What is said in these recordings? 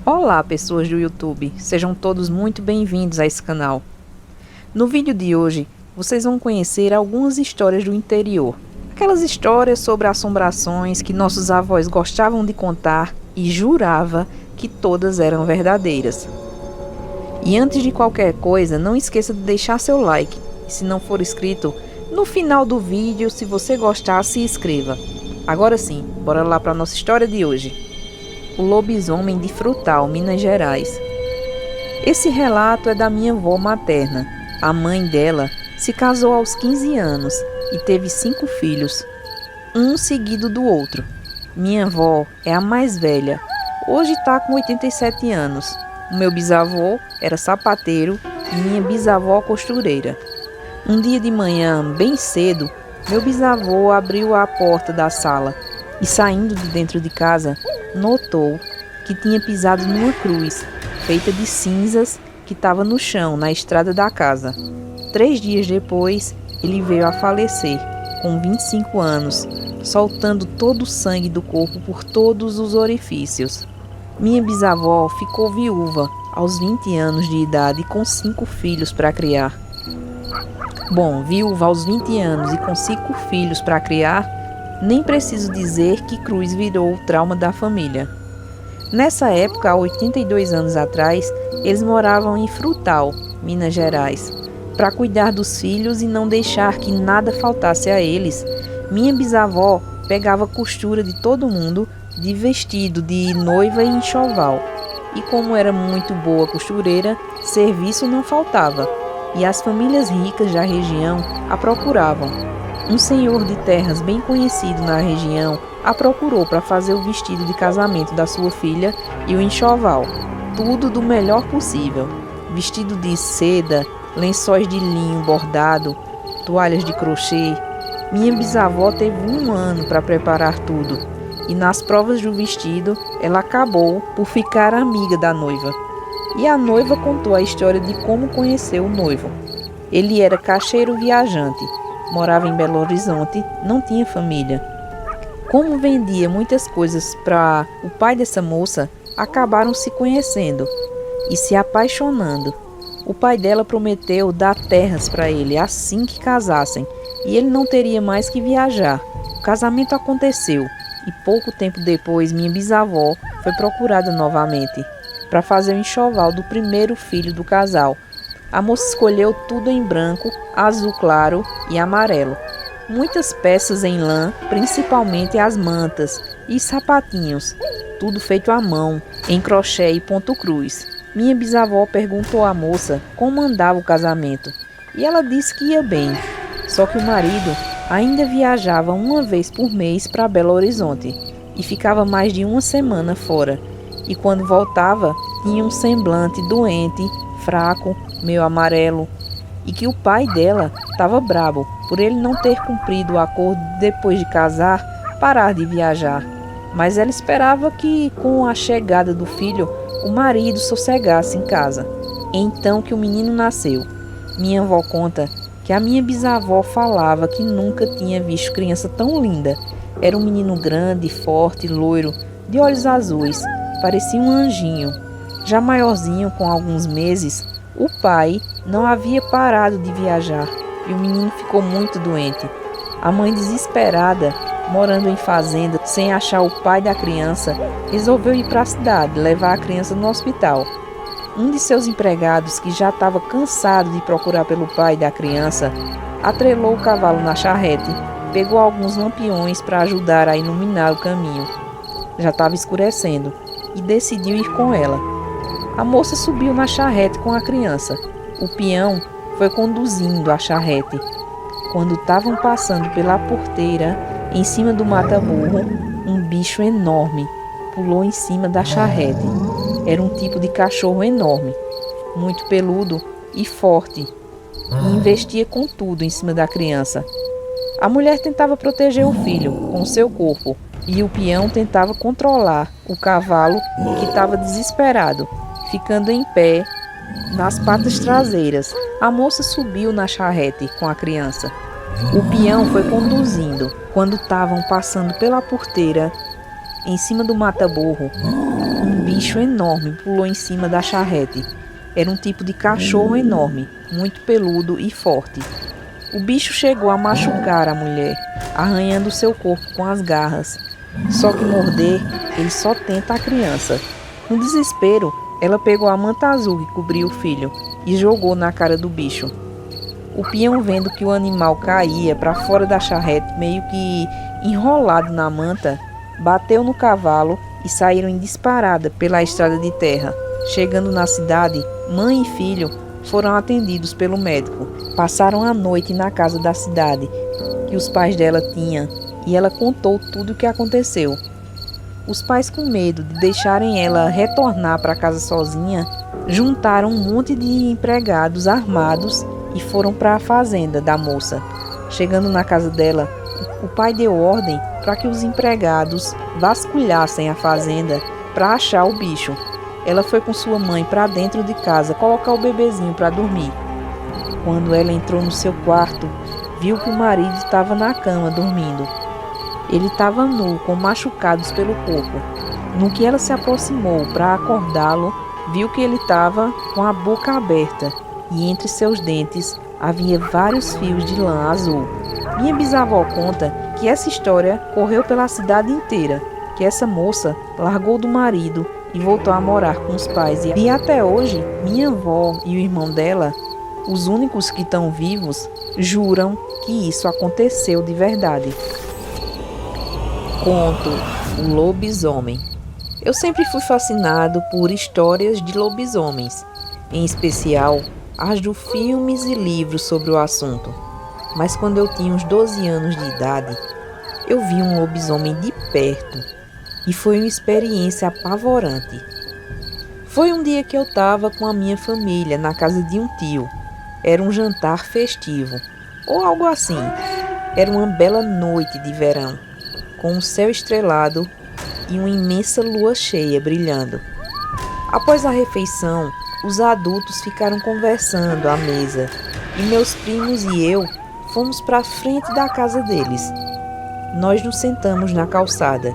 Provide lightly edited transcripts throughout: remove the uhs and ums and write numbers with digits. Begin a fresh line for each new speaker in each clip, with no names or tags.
Olá, pessoas do YouTube, sejam todos muito bem-vindos a esse canal. No vídeo de hoje, vocês vão conhecer algumas histórias do interior. Aquelas histórias sobre assombrações que nossos avós gostavam de contar e jurava que todas eram verdadeiras. E antes de qualquer coisa, não esqueça de deixar seu like. E se não for inscrito, no final do vídeo, se você gostar, se inscreva. Agora sim, bora lá para a nossa história de hoje. O lobisomem de Frutal, Minas Gerais. Esse relato é da minha avó materna. A mãe dela se casou aos 15 anos e teve 5 filhos, um seguido do outro. Minha avó é a mais velha, hoje está com 87 anos. O meu bisavô era sapateiro e minha bisavó costureira. Um dia de manhã, bem cedo, meu bisavô abriu a porta da sala e, saindo de dentro de casa, notou que tinha pisado numa cruz feita de cinzas que estava no chão, na estrada da casa. 3 dias depois, ele veio a falecer, com 25 anos, soltando todo o sangue do corpo por todos os orifícios. Minha bisavó ficou viúva aos 20 anos de idade com 5 filhos para criar. Bom, viúva aos 20 anos e com 5 filhos para criar, nem preciso dizer que cruz virou o trauma da família. Nessa época, há 82 anos atrás, eles moravam em Frutal, Minas Gerais. Para cuidar dos filhos e não deixar que nada faltasse a eles, minha bisavó pegava costura de todo mundo, de vestido, de noiva e enxoval. E como era muito boa costureira, serviço não faltava, e as famílias ricas da região a procuravam. Um senhor de terras bem conhecido na região a procurou para fazer o vestido de casamento da sua filha e o enxoval. Tudo do melhor possível. Vestido de seda, lençóis de linho bordado, toalhas de crochê. Minha bisavó teve 1 ano para preparar tudo. E nas provas do vestido, ela acabou por ficar amiga da noiva. E a noiva contou a história de como conheceu o noivo. Ele era caixeiro viajante. Morava em Belo Horizonte, não tinha família. Como vendia muitas coisas para o pai dessa moça, acabaram se conhecendo e se apaixonando. O pai dela prometeu dar terras para ele assim que casassem, e ele não teria mais que viajar. O casamento aconteceu e pouco tempo depois minha bisavó foi procurada novamente para fazer o enxoval do primeiro filho do casal. A moça escolheu tudo em branco, azul claro e amarelo. Muitas peças em lã, principalmente as mantas e sapatinhos, tudo feito à mão, em crochê e ponto cruz. Minha bisavó perguntou à moça como andava o casamento e ela disse que ia bem. Só que o marido ainda viajava uma vez por mês para Belo Horizonte e ficava mais de 1 semana fora. E quando voltava, tinha um semblante doente, fraco, meio amarelo, e que o pai dela estava brabo por ele não ter cumprido o acordo depois de casar, parar de viajar. Mas ela esperava que, com a chegada do filho, o marido sossegasse em casa. Então que o menino nasceu. Minha avó conta que a minha bisavó falava que nunca tinha visto criança tão linda. Era um menino grande, forte, loiro, de olhos azuis, parecia um anjinho. Já maiorzinho, com alguns meses, o pai não havia parado de viajar e o menino ficou muito doente. A mãe, desesperada, morando em fazenda, sem achar o pai da criança, resolveu ir para a cidade, levar a criança no hospital. Um de seus empregados, que já estava cansado de procurar pelo pai da criança, atrelou o cavalo na charrete, pegou alguns lampiões para ajudar a iluminar o caminho. Já estava escurecendo e decidiu ir com ela. A moça subiu na charrete com a criança. O peão foi conduzindo a charrete. Quando estavam passando pela porteira, em cima do mata-burro, um bicho enorme pulou em cima da charrete. Era um tipo de cachorro enorme, muito peludo e forte, e investia com tudo em cima da criança. A mulher tentava proteger o filho com seu corpo, e o peão tentava controlar o cavalo, que estava desesperado, ficando em pé nas patas traseiras. A moça subiu na charrete com a criança. O peão foi conduzindo. Quando estavam passando pela porteira, em cima do mata-burro, um bicho enorme pulou em cima da charrete. Era um tipo de cachorro enorme, muito peludo e forte. O bicho chegou a machucar a mulher, arranhando seu corpo com as garras. Só que morder, ele só tenta a criança. No desespero, ela pegou a manta azul que cobria o filho e jogou na cara do bicho. O peão, vendo que o animal caía para fora da charrete, meio que enrolado na manta, bateu no cavalo e saíram em disparada pela estrada de terra. Chegando na cidade, mãe e filho foram atendidos pelo médico. Passaram a noite na casa da cidade que os pais dela tinham e ela contou tudo o que aconteceu. Os pais, com medo de deixarem ela retornar para casa sozinha, juntaram um monte de empregados armados e foram para a fazenda da moça. Chegando na casa dela, o pai deu ordem para que os empregados vasculhassem a fazenda para achar o bicho. Ela foi com sua mãe para dentro de casa colocar o bebezinho para dormir. Quando ela entrou no seu quarto, viu que o marido estava na cama dormindo. Ele estava nu, com machucados pelo corpo. No que ela se aproximou para acordá-lo, viu que ele estava com a boca aberta e entre seus dentes havia vários fios de lã azul. Minha bisavó conta que essa história correu pela cidade inteira, que essa moça largou do marido e voltou a morar com os pais. E até hoje, minha avó e o irmão dela, os únicos que estão vivos, juram que isso aconteceu de verdade. Conto O Lobisomem. Eu sempre fui fascinado por histórias de lobisomens, em especial as de filmes e livros sobre o assunto. Mas quando eu tinha uns 12 anos de idade, eu vi um lobisomem de perto e foi uma experiência apavorante. Foi um dia que eu estava com a minha família na casa de um tio. Era um jantar festivo, ou algo assim. Era uma bela noite de verão, com um céu estrelado e uma imensa lua cheia brilhando. Após a refeição, os adultos ficaram conversando à mesa e meus primos e eu fomos para a frente da casa deles. Nós nos sentamos na calçada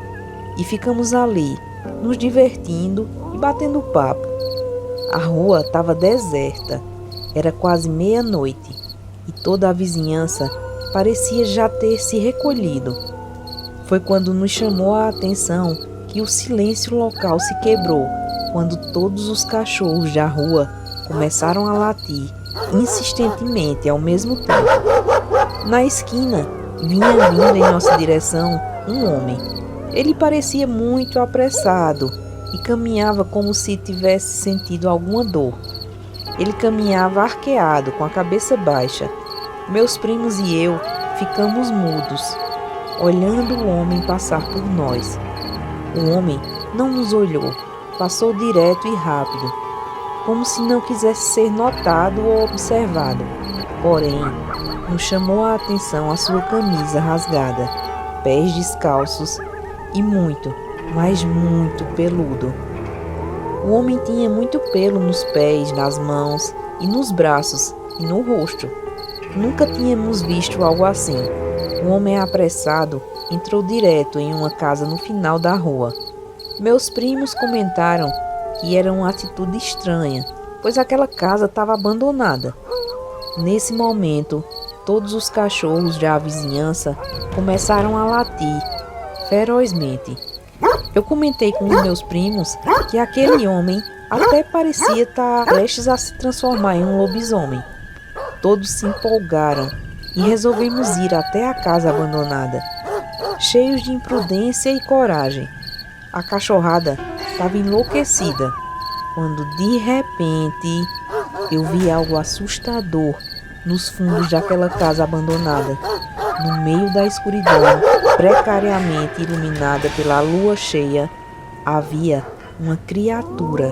e ficamos ali, nos divertindo e batendo papo. A rua estava deserta, era quase meia-noite e toda a vizinhança parecia já ter se recolhido. Foi quando nos chamou a atenção que o silêncio local se quebrou, quando todos os cachorros da rua começaram a latir insistentemente ao mesmo tempo. Na esquina, vinha vindo em nossa direção um homem. Ele parecia muito apressado e caminhava como se tivesse sentido alguma dor. Ele caminhava arqueado, com a cabeça baixa. Meus primos e eu ficamos mudos, olhando o homem passar por nós. O homem não nos olhou, passou direto e rápido, como se não quisesse ser notado ou observado. Porém, nos chamou a atenção a sua camisa rasgada, pés descalços e muito, mas muito peludo. O homem tinha muito pelo nos pés, nas mãos e nos braços e no rosto. Nunca tínhamos visto algo assim. O homem apressado entrou direto em uma casa no final da rua. Meus primos comentaram que era uma atitude estranha, pois aquela casa estava abandonada. Nesse momento, todos os cachorros da vizinhança começaram a latir ferozmente. Eu comentei com os meus primos que aquele homem até parecia estar prestes a se transformar em um lobisomem. Todos se empolgaram e resolvemos ir até a casa abandonada, cheios de imprudência e coragem. A cachorrada estava enlouquecida, quando de repente eu vi algo assustador nos fundos daquela casa abandonada. No meio da escuridão, precariamente iluminada pela lua cheia, havia uma criatura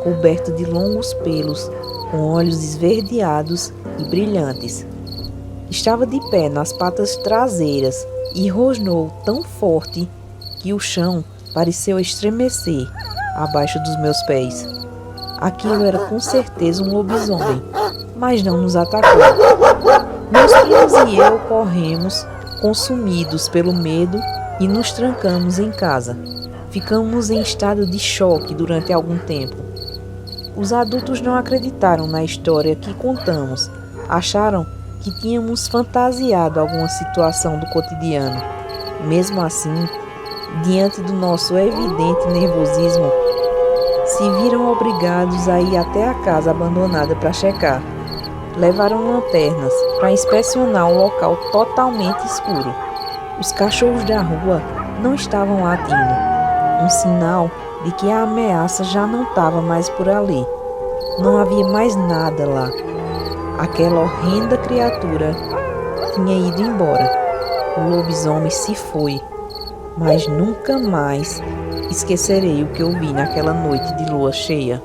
coberta de longos pelos, com olhos esverdeados e brilhantes. Estava de pé nas patas traseiras e rosnou tão forte que o chão pareceu estremecer abaixo dos meus pés. Aquilo era com certeza um lobisomem, mas não nos atacou. Meus primos e eu corremos, consumidos pelo medo, e nos trancamos em casa. Ficamos em estado de choque durante algum tempo. Os adultos não acreditaram na história que contamos, acharam que tínhamos fantasiado alguma situação do cotidiano. Mesmo assim, diante do nosso evidente nervosismo, se viram obrigados a ir até a casa abandonada para checar. Levaram lanternas para inspecionar um local totalmente escuro. Os cachorros da rua não estavam latindo, um sinal de que a ameaça já não estava mais por ali. Não havia mais nada lá. Aquela horrenda criatura tinha ido embora. O lobisomem se foi, mas nunca mais esquecerei o que eu vi naquela noite de lua cheia.